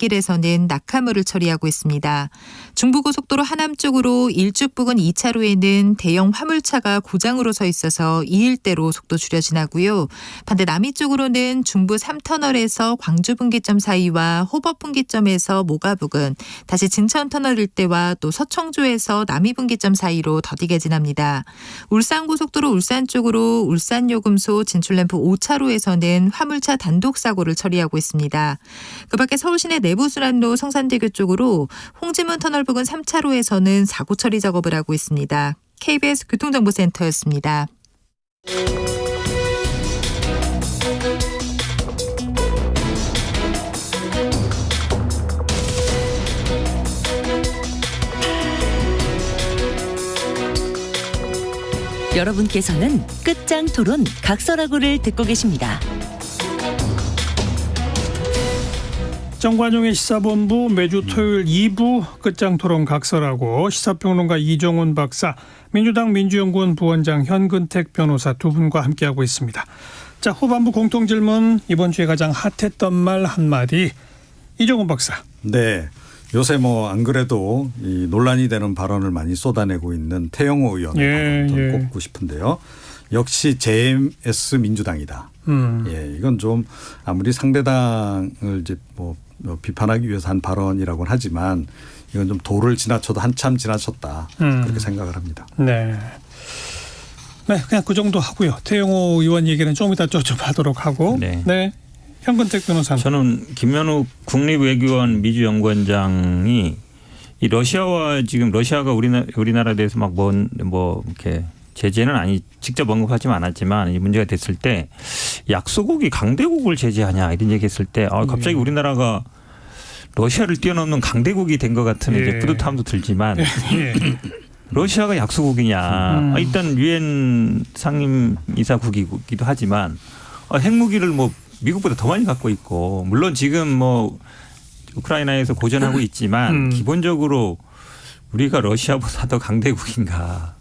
갓길에서는 낙하물을 처리하고 있습니다. 중부고속도로 하남 쪽으로 일죽 부근 2차로에는 대형 화물차가 고장으로 서 있어서 이 일대로 속도 줄여 지나고요. 반대 남이 쪽으로는 중부 3터널에서 광주 분기점 사이와 호법 분기점에서 모가 부근, 다시 진천 터널 일대와 또 서청조에서 남이 분기점 사이로 더디게 지납니다. 울산고속도로 울산 쪽으로 울산요금소 진출램프 5차로에서는 화물차 단독 사고를 처리하고 있습니다. 그 밖에 서울시내 내부순환로 성산대교 쪽으로 홍지문 터널 부근 3차로에서는 사고 처리 작업을 하고 있습니다. KBS 교통정보센터였습니다. 여러분께서는 끝장 토론 각설하고를 듣고 계십니다. 정관용의 시사본부 매주 토요일 2부 끝장 토론 각설하고 시사평론가 이종훈 박사, 민주당 민주연구원 부원장 현근택 변호사 두 분과 함께하고 있습니다. 자, 후반부 공통질문, 이번 주에 가장 핫했던 말 한마디, 이종훈 박사. 네. 요새 뭐 안 그래도 이 논란이 되는 발언을 많이 쏟아내고 있는 태영호 의원의 발언을 꼽고 싶은데요. 역시 JMS 민주당이다. 예, 이건 좀 아무리 상대당을 이제 뭐 비판하기 위해서 한 발언이라고는 하지만 이건 좀 도를 지나쳐도 한참 지나쳤다. 그렇게 생각을 합니다. 네. 네, 그냥 그 정도 하고요. 태영호 의원 얘기는 좀 이따 쫓아가도록 하고. 네. 현근택 변호사. 저는 김현욱 국립외교원 미주연구원장이 이 러시아와 지금 러시아가 우리나라에 대해서 막 뭐 이렇게 제재는 직접 언급하지 않았지만 이 문제가 됐을 때 약소국이 강대국을 제재하냐 이런 얘기했을 때 갑자기 우리나라가 러시아를 뛰어넘는 강대국이 된 것 같은 이제 뿌듯함도 들지만 러시아가 약소국이냐 일단 유엔 상임이사국이기도 하지만 핵무기를 뭐 미국보다 더 많이 갖고 있고 물론 지금 뭐 우크라이나에서 고전하고 있지만 기본적으로 우리가 러시아보다 더 강대국인가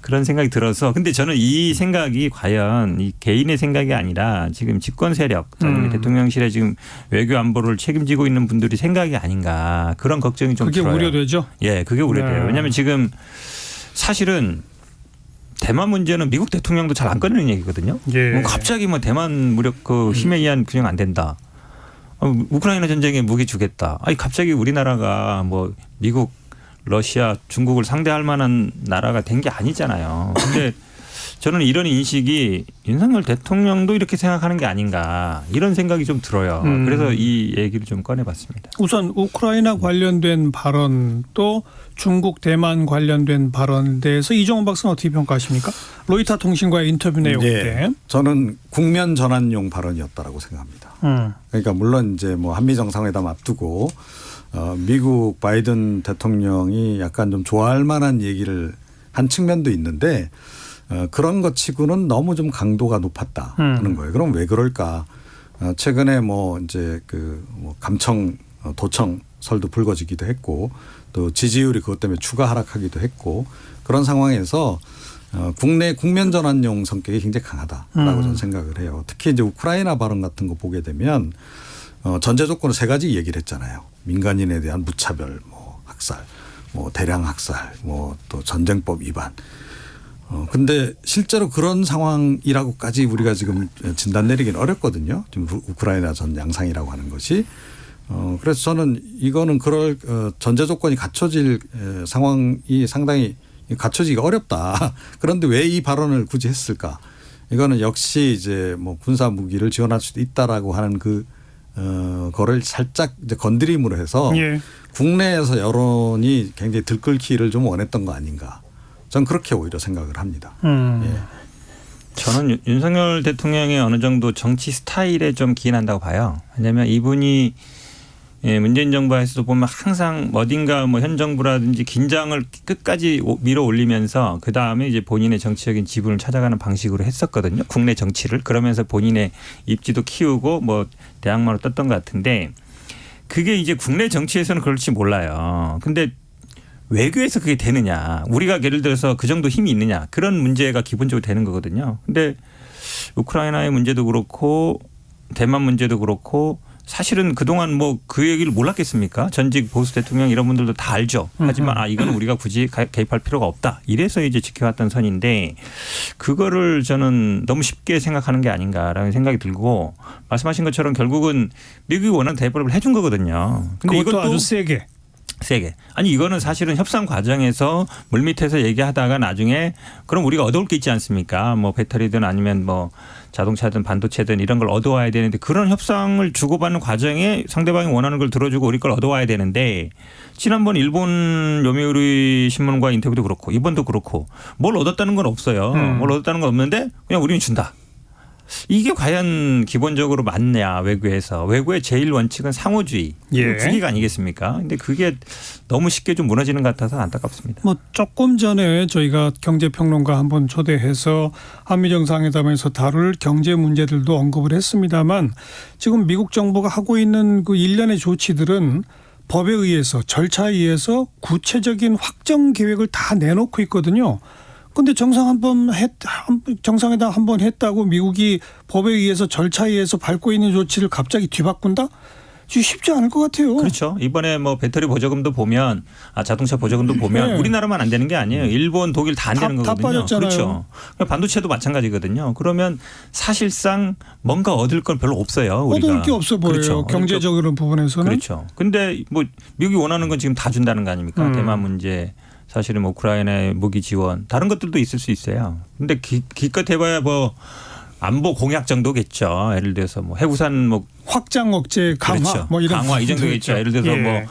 그런 생각이 들어서 근데 저는 이 생각이 과연 이 개인의 생각이 아니라 지금 집권 세력 대통령실에 지금 외교 안보를 책임지고 있는 분들이 생각이 아닌가 그런 걱정이 좀 들어요. 그게 우려되죠? 예, 그게 우려돼요. 왜냐하면 지금 사실은 대만 문제는 미국 대통령도 잘 안 꺼내는 얘기거든요. 갑자기 뭐 대만 무력 그 힘에 의한 균형 안 된다. 우크라이나 전쟁에 무기 주겠다. 갑자기 우리나라가 뭐 미국, 러시아, 중국을 상대할 만한 나라가 된 게 아니잖아요. 근데 저는 이런 인식이 윤석열 대통령도 이렇게 생각하는 게 아닌가 이런 생각이 좀 들어요. 그래서 이 얘기를 좀 꺼내봤습니다. 우선 우크라이나 관련된 발언 또 중국 대만 관련된 발언에 대해서 이종훈 박사는 어떻게 평가하십니까? 로이터 통신과의 인터뷰 내용 때. 저는 국면 전환용 발언이었다라고 생각합니다. 그러니까 물론 이제 뭐 한미 정상회담 앞두고 미국 바이든 대통령이 약간 좀 좋아할 만한 얘기를 한 측면도 있는데 그런 것 치고는 너무 좀 강도가 높았다는 거예요. 그럼 왜 그럴까? 최근에 뭐 이제 뭐 감청 도청 설도 불거지기도 했고 또 지지율이 그것 때문에 추가 하락하기도 했고 그런 상황에서 국내 국면 전환용 성격이 굉장히 강하다라고 저는 생각을 해요. 특히 이제 우크라이나 발언 같은 거 보게 되면 전제 조건을 세 가지 얘기를 했잖아요. 민간인에 대한 무차별, 뭐 학살, 뭐 대량 학살, 뭐 또 전쟁법 위반. 근데 실제로 그런 상황이라고까지 우리가 지금 진단 내리기는 어렵거든요. 지금 우크라이나 전 양상이라고 하는 것이. 그래서 저는 이거는 그럴 전제 조건이 갖춰질 상황이 상당히 갖춰지기가 어렵다. 그런데 왜 이 발언을 굳이 했을까? 이거는 역시 이제 뭐 군사 무기를 지원할 수도 있다라고 하는 거를 살짝 이제 건드림으로 해서 국내에서 여론이 굉장히 들끓기를 좀 원했던 거 아닌가. 전 그렇게 오히려 생각을 합니다. 저는 윤석열 대통령의 어느 정도 정치 스타일에 좀 기인한다고 봐요. 왜냐하면 이분이 문재인 정부에서도 보면 항상 어딘가 뭐 현 정부라든지 긴장을 끝까지 밀어 올리면서 그 다음에 이제 본인의 정치적인 지분을 찾아가는 방식으로 했었거든요. 국내 정치를. 그러면서 본인의 입지도 키우고 뭐 대항마로 떴던 것 같은데 그게 이제 국내 정치에서는 그럴지 몰라요. 근데 외교에서 그게 되느냐. 우리가 예를 들어서 그 정도 힘이 있느냐. 그런 문제가 기본적으로 되는 거거든요. 근데 우크라이나의 문제도 그렇고 대만 문제도 그렇고 사실은 그동안 뭐 그 얘기를 몰랐겠습니까? 전직 보수 대통령 이런 분들도 다 알죠. 하지만 이건 우리가 굳이 개입할 필요가 없다. 이래서 이제 지켜왔던 선인데 그거를 저는 너무 쉽게 생각하는 게 아닌가라는 생각이 들고 말씀하신 것처럼 결국은 미국이 원하는 대법을 해준 거거든요. 근데 그것도 이것도 아주 세게. 아니 이거는 사실은 협상 과정에서 물밑에서 얘기하다가 나중에 그럼 우리가 얻어올 게 있지 않습니까? 뭐 배터리든 아니면 뭐 자동차든 반도체든 이런 걸 얻어와야 되는데 그런 협상을 주고받는 과정에 상대방이 원하는 걸 들어주고 우리 걸 얻어와야 되는데 지난번 일본 요미우리 신문과 인터뷰도 그렇고 이번도 그렇고 뭘 얻었다는 건 없어요. 뭘 얻었다는 건 없는데 그냥 우리는 준다. 이게 과연 기본적으로 맞냐 외교에서. 외교의 제일 원칙은 상호주의. 예. 국익 아니겠습니까? 근데 그게 너무 쉽게 좀 무너지는 것 같아서 안타깝습니다. 뭐 조금 전에 저희가 경제평론가 한번 초대해서 한미 정상회담에서 다룰 경제 문제들도 언급을 했습니다만 지금 미국 정부가 하고 있는 그 일련의 조치들은 법에 의해서 절차에 의해서 구체적인 확정 계획을 다 내놓고 있거든요. 근데 정상회담 한번 했다고 미국이 법에 의해서 절차에 의해서 밟고 있는 조치를 갑자기 뒤바꾼다? 쉽지 않을 것 같아요. 그렇죠. 이번에 뭐 배터리 보조금도 보면 자동차 보조금도 보면 네. 우리나라만 안 되는 게 아니에요. 일본, 독일 다 안 되는 다 거거든요. 빠졌잖아요. 그렇죠. 반도체도 마찬가지거든요. 그러면 사실상 뭔가 얻을 건 별로 없어요. 우리가. 얻을 게 없어 보여요. 그렇죠. 경제적인 부분에서는. 그렇죠. 근데 뭐 미국이 원하는 건 지금 다 준다는 거 아닙니까? 대만 문제. 사실은 뭐 우크라이나의 무기 지원 다른 것들도 있을 수 있어요. 근데 기껏 해봐야 뭐 안보 공약 정도겠죠. 예를 들어서 뭐 해구산 뭐 확장 억제 강화 그렇죠. 뭐 이런 강화 이 정도겠죠. 예를 들어서 예. 뭐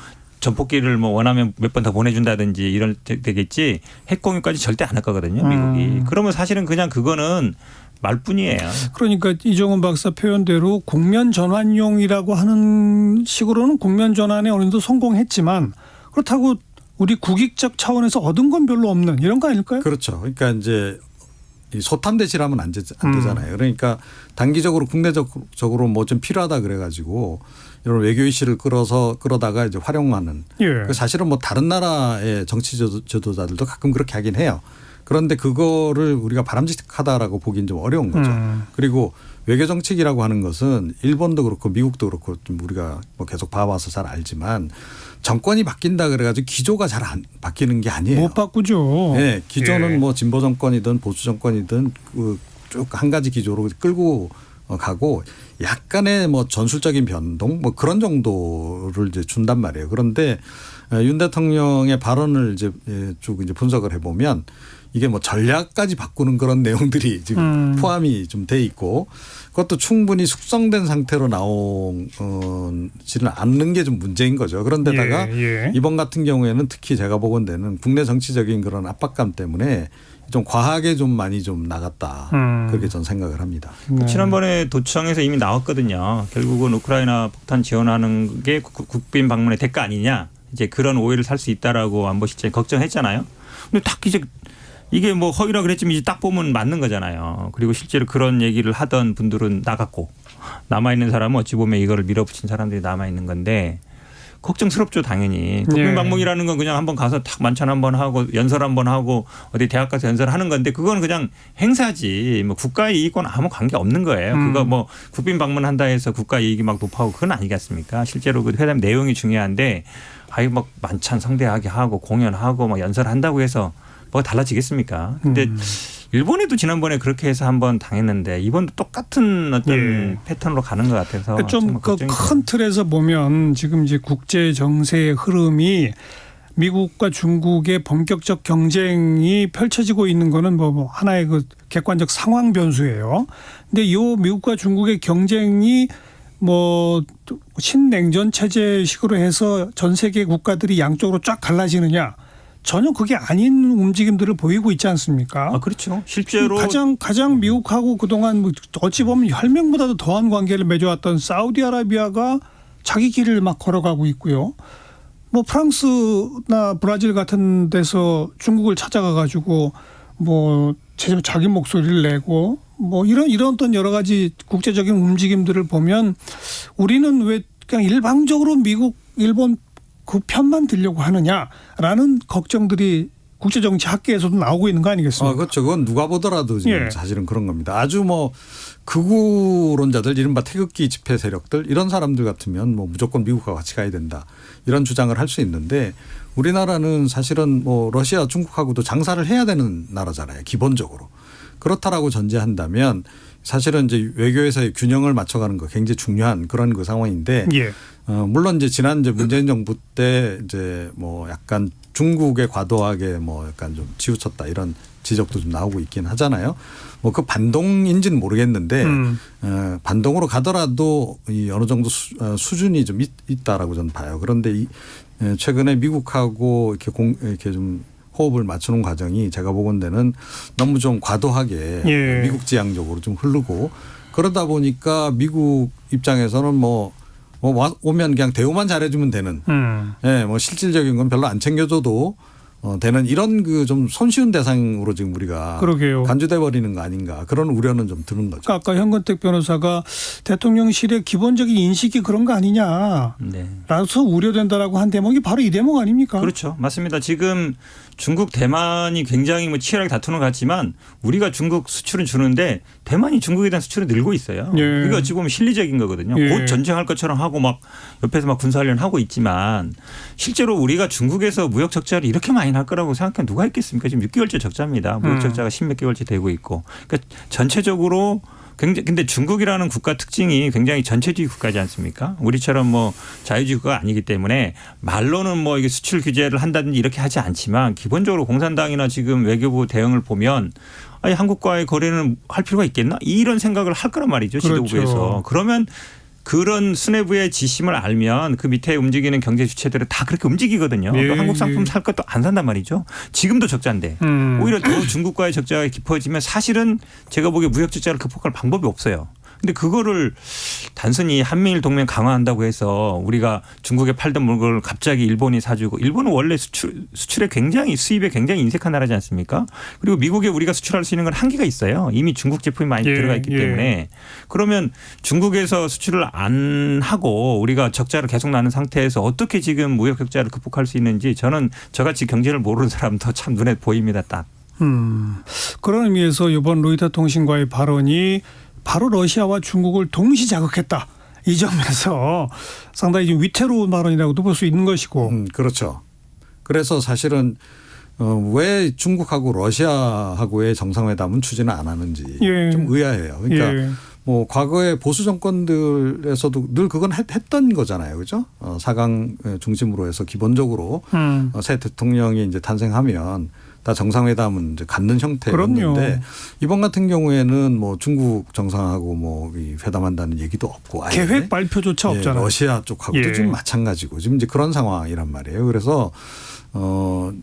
전폭기를 뭐 원하면 몇 번 더 보내준다든지 이럴 되겠지. 핵 공유까지 절대 안 할 거거든요. 미국이. 그러면 사실은 그냥 그거는 말뿐이에요. 그러니까 이종훈 박사 표현대로 국면 전환용이라고 하는 식으로는 국면 전환에 어느 정도 성공했지만 그렇다고 우리 국익적 차원에서 얻은 건 별로 없는 이런 거 아닐까요? 그렇죠. 그러니까 이제 이 소탐대질하면 안 되잖아요. 그러니까 단기적으로 국내적으로 뭐 좀 필요하다 그래가지고 이런 외교 이슈를 끌어다가 이제 활용하는. 예. 사실은 뭐 다른 나라의 정치 지도자들도 가끔 그렇게 하긴 해요. 그런데 그거를 우리가 바람직하다라고 보기는 좀 어려운 거죠. 그리고 외교 정책이라고 하는 것은 일본도 그렇고 미국도 그렇고 좀 우리가 뭐 계속 봐와서 잘 알지만 정권이 바뀐다 그래가지고 기조가 잘 안 바뀌는 게 아니에요. 못 바꾸죠. 네, 기조는 예. 뭐 진보 정권이든 보수 정권이든 쭉 한 가지 기조로 끌고 가고 약간의 뭐 전술적인 변동 뭐 그런 정도를 이제 준단 말이에요. 그런데 윤 대통령의 발언을 이제 쭉 이제 분석을 해보면 이게 뭐 전략까지 바꾸는 그런 내용들이 지금 포함이 좀 돼 있고 그것도 충분히 숙성된 상태로 나오지는 않는 게 좀 문제인 거죠. 그런데다가 예. 이번 같은 경우에는 특히 제가 보건대는 국내 정치적인 그런 압박감 때문에 좀 과하게 좀 많이 좀 나갔다. 그렇게 저는 생각을 합니다. 지난번에 도청에서 이미 나왔거든요. 결국은 우크라이나 폭탄 지원하는 게 국빈 방문의 대가 아니냐. 이제 그런 오해를 살 수 있다라고 안보실장이 걱정했잖아요. 근데 딱 이제 이게 뭐 허위라 그랬지만 이제 딱 보면 맞는 거잖아요. 그리고 실제로 그런 얘기를 하던 분들은 나갔고 남아있는 사람은 어찌 보면 이거를 밀어붙인 사람들이 남아있는 건데 걱정스럽죠 당연히. 국빈 방문이라는 건 그냥 한번 가서 탁 만찬 한번 하고 연설 한번 하고 어디 대학 가서 연설하는 건데 그건 그냥 행사지. 뭐 국가 이익과는 아무 관계 없는 거예요. 그거 뭐 국빈 방문한다 해서 국가 이익이 막 높아고 그건 아니겠습니까? 실제로 그 회담 내용이 중요한데 아이 막 만찬 성대하게 하고 공연하고 막 연설한다고 해서 뭐가 달라지겠습니까? 근데 일본에도 지난번에 그렇게 해서 한번 당했는데 이번도 똑같은 어떤 패턴으로 가는 것 같아서 좀 그 큰 틀에서 보면 지금 이제 국제 정세의 흐름이 미국과 중국의 본격적 경쟁이 펼쳐지고 있는 거는 뭐 하나의 그 객관적 상황 변수예요. 근데 이 미국과 중국의 경쟁이 뭐 신냉전 체제식으로 해서 전 세계 국가들이 양쪽으로 쫙 갈라지느냐? 전혀 그게 아닌 움직임들을 보이고 있지 않습니까? 아, 그렇죠. 실제로 가장 미국하고 그동안 뭐 어찌 보면 혈맹보다도 더한 관계를 맺어왔던 사우디아라비아가 자기 길을 막 걸어가고 있고요. 뭐 프랑스나 브라질 같은 데서 중국을 찾아가 가지고 뭐 자기 목소리를 내고 뭐 이런 어떤 여러 가지 국제적인 움직임들을 보면 우리는 왜 그냥 일방적으로 미국, 일본 그 편만 들려고 하느냐라는 걱정들이 국제정치 학계에서도 나오고 있는 거 아니겠습니까? 그렇죠. 그건 누가 보더라도 지금 예. 사실은 그런 겁니다. 아주 뭐 극우론자들 이른바 태극기 집회 세력들 이런 사람들 같으면 뭐 무조건 미국과 같이 가야 된다 이런 주장을 할 수 있는데 우리나라는 사실은 뭐 러시아 중국하고도 장사를 해야 되는 나라잖아요. 기본적으로. 그렇다라고 전제한다면 사실은 이제 외교에서의 균형을 맞춰가는 거 굉장히 중요한 그런 그 상황인데 예. 물론 이제 지난 이제 문재인 정부 때 이제 뭐 약간 중국에 과도하게 뭐 약간 좀 치우쳤다 이런 지적도 좀 나오고 있긴 하잖아요. 뭐 그 반동인지는 모르겠는데 반동으로 가더라도 이 어느 정도 수준이 좀 있다라고 저는 봐요. 그런데 이 최근에 미국하고 이렇게 좀 호흡을 맞추는 과정이 제가 보건대는 너무 좀 과도하게 예. 미국 지향적으로 좀 흐르고 그러다 보니까 미국 입장에서는 뭐 오면 그냥 대우만 잘해주면 되는 예, 뭐 실질적인 건 별로 안 챙겨줘도 되는 이런 그 좀 손쉬운 대상으로 지금 우리가 그러게요. 간주돼 버리는 거 아닌가 그런 우려는 좀 드는 거죠. 그러니까 아까 현근택 변호사가 대통령실의 기본적인 인식이 그런 거 아니냐. 네. 라서 우려된다라고 한 대목이 바로 이 대목 아닙니까? 그렇죠. 맞습니다. 지금 중국 대만이 굉장히 뭐 치열하게 다투는 것 같지만 우리가 중국 수출은 주는데 대만이 중국에 대한 수출이 늘고 있어요. 예. 이게 어찌 보면 실리적인 거거든요. 예. 곧 전쟁할 것처럼 하고 막 옆에서 막 군사훈련 하고 있지만 실제로 우리가 중국에서 무역 적자를 이렇게 많이 날 거라고 생각하는 누가 있겠습니까? 지금 6개월째 적자입니다. 무역 적자가 10몇 개월째 되고 있고. 그러니까 전체적으로 굉장히 근데 중국이라는 국가 특징이 굉장히 전체주의 국가지 않습니까? 우리처럼 뭐 자유주의 국가가 아니기 때문에 말로는 뭐 이게 수출 규제를 한다든지 이렇게 하지 않지만 기본적으로 공산당이나 지금 외교부 대응을 보면 아니 한국과의 거래는 할 필요가 있겠나? 이런 생각을 할 거란 말이죠. 지도부에서. 그렇죠. 그러면 그런 수뇌부의 지심을 알면 그 밑에 움직이는 경제 주체들은 다 그렇게 움직이거든요. 예, 또 한국 상품 예. 살 것도 안 산단 말이죠. 지금도 적자인데 오히려 더 중국과의 적자가 깊어지면 사실은 제가 보기에 무역 적자를 극복할 방법이 없어요. 근데 그거를 단순히 한미일 동맹 강화한다고 해서 우리가 중국에 팔던 물건을 갑자기 일본이 사주고 일본은 원래 수출에 굉장히 수입에 굉장히 인색한 나라지 않습니까? 그리고 미국에 우리가 수출할 수 있는 건 한계가 있어요. 이미 중국 제품이 많이 예, 들어가 있기 때문에 그러면 중국에서 수출을 안 하고 우리가 적자를 계속 나는 상태에서 어떻게 지금 무역 적자를 극복할 수 있는지 저는 저같이 경제를 모르는 사람도 참 눈에 보입니다. 딱. 그런 의미에서 이번 로이터 통신과의 발언이 바로 러시아와 중국을 동시 자극했다. 이 점에서 상당히 좀 위태로운 발언이라고도 볼 수 있는 것이고. 그렇죠. 그래서 사실은 왜 중국하고 러시아하고의 정상회담은 추진을 안 하는지 예. 좀 의아해요. 그러니까 예. 뭐 과거에 보수 정권들에서도 늘 그건 했던 거잖아요. 그죠? 4강 중심으로 해서 기본적으로 새 대통령이 이제 탄생하면 다 정상회담은 이제 갖는 형태였는데 이번 같은 경우에는 뭐 중국 정상하고 뭐 회담한다는 얘기도 없고 아예 계획 발표조차 예, 없잖아요. 러시아 쪽하고도 예. 지금 마찬가지고 지금 이제 그런 상황이란 말이에요. 그래서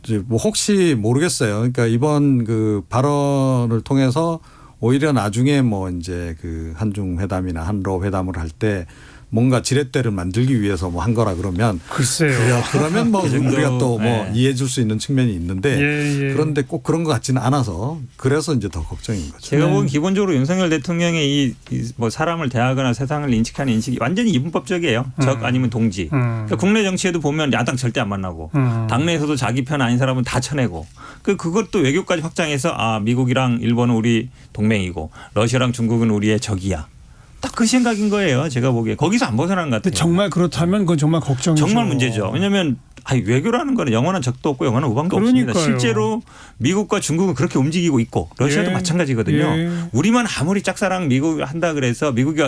이제 뭐 혹시 모르겠어요. 그러니까 이번 그 발언을 통해서 오히려 나중에 뭐 이제 그 한중 회담이나 한러 회담을 할 때 뭔가 지렛대를 만들기 위해서 뭐 한 거라 그러면 글쎄요. 그러면 뭐 그 정도, 우리가 또 뭐 네. 이해해 줄 수 있는 측면이 있는데 예. 그런데 꼭 그런 것 같지는 않아서 그래서 이제 더 걱정인 거죠. 제가 보기엔 기본적으로 윤석열 대통령의 이 뭐 사람을 대하거나 세상을 인식하는 인식이 완전히 이분법적이에요. 적 아니면 동지. 그러니까 국내 정치에도 보면 야당 절대 안 만나고 당내에서도 자기 편 아닌 사람은 다 쳐내고 그것도 외교까지 확장해서 아 미국이랑 일본은 우리 동맹이고 러시아랑 중국은 우리의 적이야. 딱 그 생각인 거예요. 제가 보기에. 거기서 안 벗어난 것 같아요. 근데 정말 그렇다면 그건 정말 걱정이죠. 정말 문제죠. 왜냐하면 외교라는 거는 영원한 적도 없고 영원한 우방도 없습니다. 그러니까요. 실제로 미국과 중국은 그렇게 움직이고 있고 러시아도 예. 마찬가지거든요. 예. 우리만 아무리 짝사랑 미국 한다 그래서 미국이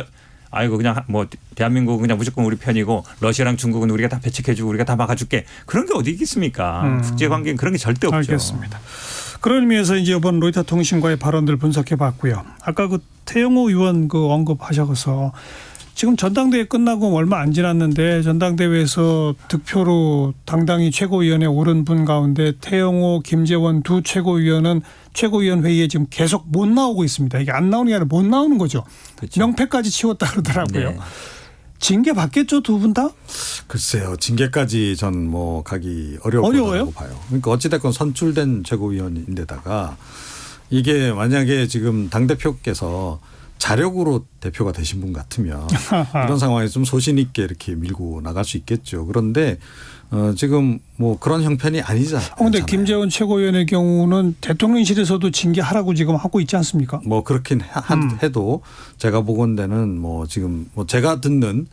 아이고 그냥 뭐 대한민국은 그냥 무조건 우리 편이고 러시아랑 중국은 우리가 다 배척해주고 우리가 다 막아줄게. 그런 게 어디 있겠습니까? 국제관계는 그런 게 절대 없죠. 알겠습니다. 그런 의미에서 이제 이번 로이터 통신과의 발언들 분석해 봤고요. 아까 그 태영호 의원 그 언급하셔서 지금 전당대회 끝나고 얼마 안 지났는데 전당대회에서 득표로 당당히 최고위원에 오른 분 가운데 태영호, 김재원 두 최고위원은 최고위원 회의에 지금 계속 못 나오고 있습니다. 이게 안 나오는 게 아니라 못 나오는 거죠. 그렇죠. 명패까지 치웠다 그러더라고요. 네. 징계 받겠죠, 두 분 다? 글쎄요. 징계까지 전 뭐 가기 어려워요? 봐요. 그러니까 어찌됐건 선출된 최고위원인데다가 이게 만약에 지금 당대표께서 자력으로 대표가 되신 분 같으면 이런 상황에서 좀 소신 있게 이렇게 밀고 나갈 수 있겠죠. 그런데 지금 뭐 그런 형편이 아니잖아요. 그런데 김재원 최고위원의 경우는 대통령실에서도 징계하라고 지금 하고 있지 않습니까? 뭐 그렇긴 해도 제가 보건대는 뭐 지금 뭐 제가 듣는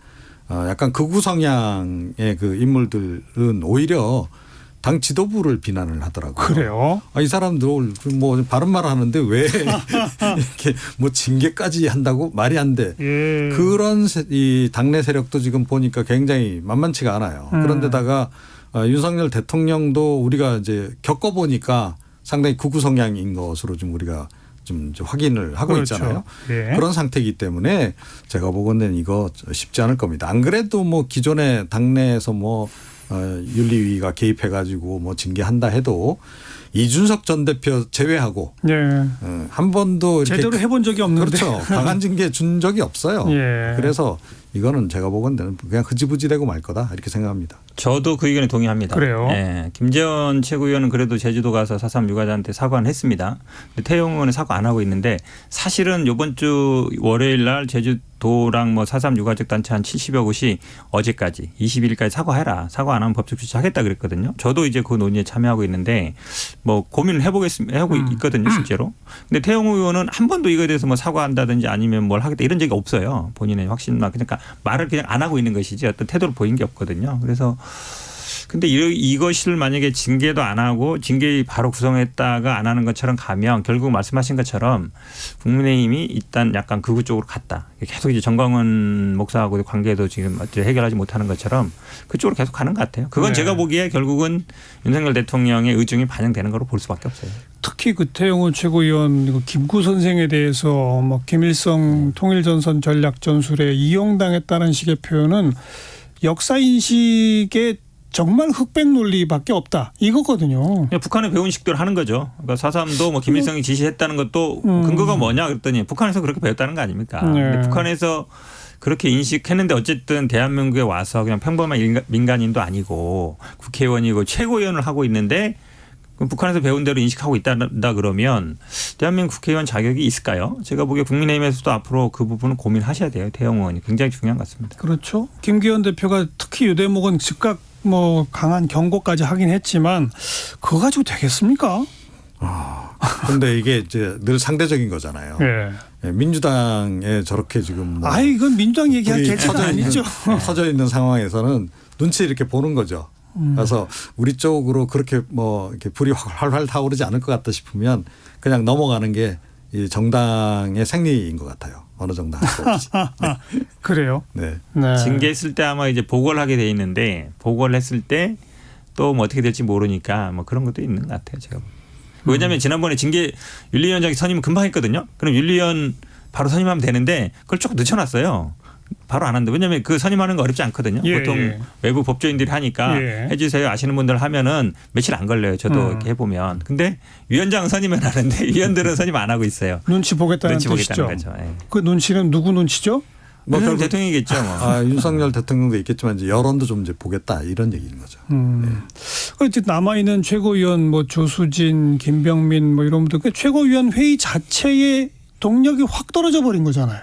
약간 극우 성향의 그 인물들은 오히려 당 지도부를 비난을 하더라고요. 그래요? 이 사람들 뭐 바른 말 하는데 왜 이렇게 뭐 징계까지 한다고 말이 안 돼. 예. 그런 이 당내 세력도 지금 보니까 굉장히 만만치가 않아요. 그런데다가 윤석열 대통령도 우리가 이제 겪어보니까 상당히 극우 성향인 것으로 좀 우리가 좀 확인을 하고 그렇죠. 있잖아요. 예. 그런 상태이기 때문에 제가 보건대는 이거 쉽지 않을 겁니다. 안 그래도 뭐 기존에 당내에서 뭐 윤리위가 개입해가지고 뭐 징계한다 해도 이준석 전 대표 제외하고 네. 한 번도 이렇게 제대로 해본 적이 없는데. 그렇죠. 강한 징계 준 적이 없어요. 예. 그래서 이거는 제가 보건대는 그냥 흐지부지되고 말 거다 이렇게 생각합니다. 저도 그 의견에 동의합니다. 그래요? 예. 김재원 최고위원은 그래도 제주도 가서 4.3 유가자한테 사과는 했습니다. 근데 태용 의원은 사과 안 하고 있는데 사실은 이번 주 월요일 날 제주도랑 뭐 4.3 유가족 단체 한 70여 곳이 어제까지 21일까지 사과해라. 사과 안 하면 법적 조치하겠다 그랬거든요. 저도 이제 그 논의에 참여하고 있는데 뭐 고민을 하고 있거든요, 실제로. 근데 태용 의원은 한 번도 이거에 대해서 뭐 사과한다든지 아니면 뭘 하겠다 이런 적이 없어요. 본인의 확신만 그러니까 말을 그냥 안 하고 있는 것이지 어떤 태도를 보인 게 없거든요. 그래서 근데 이것을 만약에 징계도 안 하고 징계 바로 구성했다가 안 하는 것처럼 가면 결국 말씀하신 것처럼 국민의힘이 일단 약간 극우 쪽으로 갔다. 계속 이제 정광훈 목사하고의 관계도 지금 해결하지 못하는 것처럼 그쪽으로 계속 가는 것 같아요. 그건 네. 제가 보기에 결국은 윤석열 대통령의 의중이 반영되는 거로 볼 수밖에 없어요. 특히 그 태영호 최고위원 김구 선생에 대해서 뭐 김일성 통일전선 전략 전술에 이용당했다는 식의 표현은 역사 인식에 정말 흑백 논리밖에 없다 이거거든요. 그냥 북한의 배운 식대로 하는 거죠. 그러니까 4.3도 뭐 김일성이 지시했다는 것도 근거가 뭐냐 그랬더니 북한에서 그렇게 배웠다는 거 아닙니까? 네. 근데 북한에서 그렇게 인식했는데 어쨌든 대한민국에 와서 그냥 평범한 민간인도 아니고 국회의원이고 최고위원을 하고 있는데 북한에서 배운 대로 인식하고 있다 그러면 대한민국 국회의원 자격이 있을까요? 제가 보기에 국민의힘에서도 앞으로 그 부분은 고민하셔야 돼요. 태영 의원이 굉장히 중요한 것 같습니다. 그렇죠. 김기현 대표가 특히 이 대목은 즉각 뭐 강한 경고까지 하긴 했지만 그거 가지고 되겠습니까? 그런데 이게 이제 늘 상대적인 거잖아요. 예. 민주당에 저렇게 지금 뭐 이건 민주당 얘기할 개체가 아니죠. 터져 있는 상황에서는 눈치 이렇게 보는 거죠. 그래서 우리 쪽으로 그렇게 뭐 이렇게 불이 활활 타오르지 않을 것 같다 싶으면 그냥 넘어가는 게 이 정당의 생리인 것 같아요. 어느 정도 할 수 없이. 그래요. 네. 네. 징계했을 때 아마 이제 보고를 하게 돼 있는데 보고를 했을 때 또 뭐 어떻게 될지 모르니까 뭐 그런 것도 있는 것 같아요. 제가. 왜냐하면 지난번에 징계 윤리위원장이 선임은 금방 했거든요. 그럼 윤리위원 바로 선임하면 되는데 그걸 조금 늦춰놨어요. 바로 안 한다. 왜냐하면 그 선임하는 거 어렵지 않거든요. 예, 보통 예. 외부 법조인들이 하니까 예. 해주세요 아시는 분들 하면은 며칠 안 걸려요. 저도 이렇게 해보면. 근데 위원장 선임은 하는데 위원들은 선임 안 하고 있어요. 눈치 보겠다는 눈치 뜻이죠. 보겠다는 거죠. 예. 그 눈치는 누구 눈치죠? 뭐 윤석열 결국 대통령이겠죠. 뭐. 윤석열 대통령도 있겠지만 이제 여론도 좀 이제 보겠다 이런 얘기인 거죠. 이제 남아 있는 최고위원 뭐 조수진, 김병민 뭐 이런 분들 그 최고위원 회의 자체의 동력이 확 떨어져 버린 거잖아요.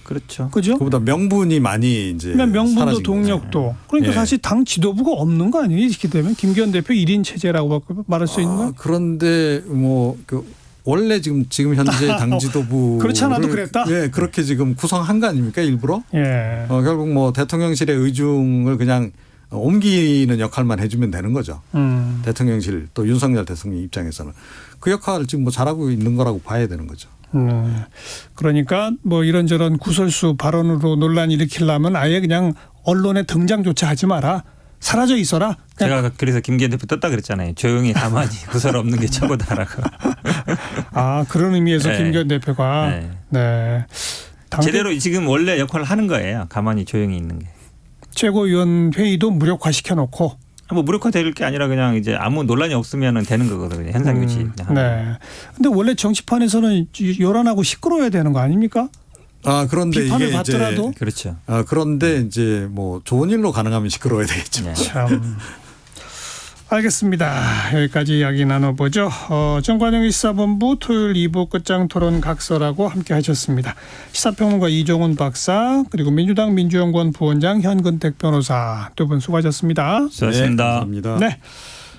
그렇죠. 그죠? 그보다 명분이 많이 이제 그러니까 명분도 사라진 거죠. 동력도. 그러니까 예. 사실 당 지도부가 없는 거 아니에요? 이렇게 되면 김기현 대표 1인 체제라고 말할 수 있는 거예요? 그런데 뭐 원래 지금 현재 당 지도부 그렇지 않아도 그랬다? 예, 그렇게 지금 구성한 거 아닙니까 일부러? 예. 결국 뭐 대통령실의 의중을 그냥 옮기는 역할만 해주면 되는 거죠. 대통령실 또 윤석열 대통령 입장에서는 그 역할을 지금 뭐 잘하고 있는 거라고 봐야 되는 거죠. 그러니까 뭐 이런저런 구설수 발언으로 논란 일으키려면 아예 그냥 언론에 등장조차 하지 마라. 사라져 있어라. 제가 그래서 김기현 대표 떴다 그랬잖아요. 조용히 가만히 구설 없는 게 최고다라고. 아 그런 의미에서 네. 김기현 대표가 네. 네. 제대로 지금 원래 역할을 하는 거예요. 가만히 조용히 있는 게. 최고위원 회의도 무력화시켜 놓고. 뭐 무력화될 게 아니라 그냥 이제 아무 논란이 없으면 되는 거거든요. 현상 유지. 네. 근데 원래 정치판에서는 요란하고 시끄러워야 되는 거 아닙니까? 그런데 비판을 이게 받더라도 이제 그렇죠. 그런데 이제 뭐 좋은 일로 가능하면 시끄러워야 되겠죠. 네. 참. 알겠습니다. 여기까지 이야기 나눠보죠. 정관용 시사본부 토요일 2부 끝장 토론 각설하고 함께 하셨습니다. 시사평론가 이종훈 박사 그리고 민주당 민주연구원 부원장 현근택 변호사 두 분 수고하셨습니다. 수고하셨습니다. 네, 감사합니다. 네.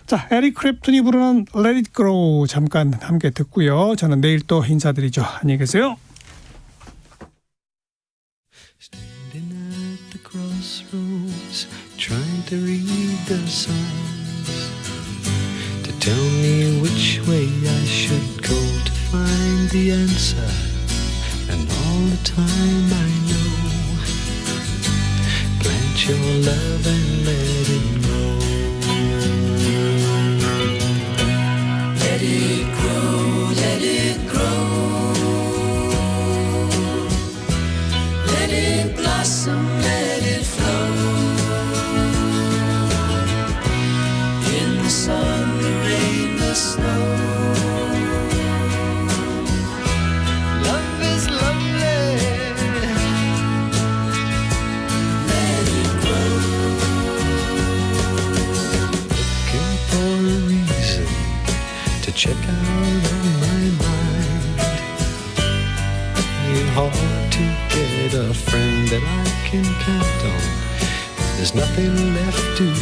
자, 에릭 크랩튼이 부르는 Let It Grow 잠깐 함께 듣고요. 저는 내일 또 인사드리죠. 안녕히 계세요. Standing at the crossroads, trying to read the signs, to tell me which way I should go to find the answer. And all the time I know, plant your love and let it grow. Let it grow, let it grow. Let it blossom, let it flow. In the sun, the rain, the snow. Love is lovely. Let it grow. Looking for a reason to check out of my mind. It's hard to get a friend that I can count on. There's nothing left to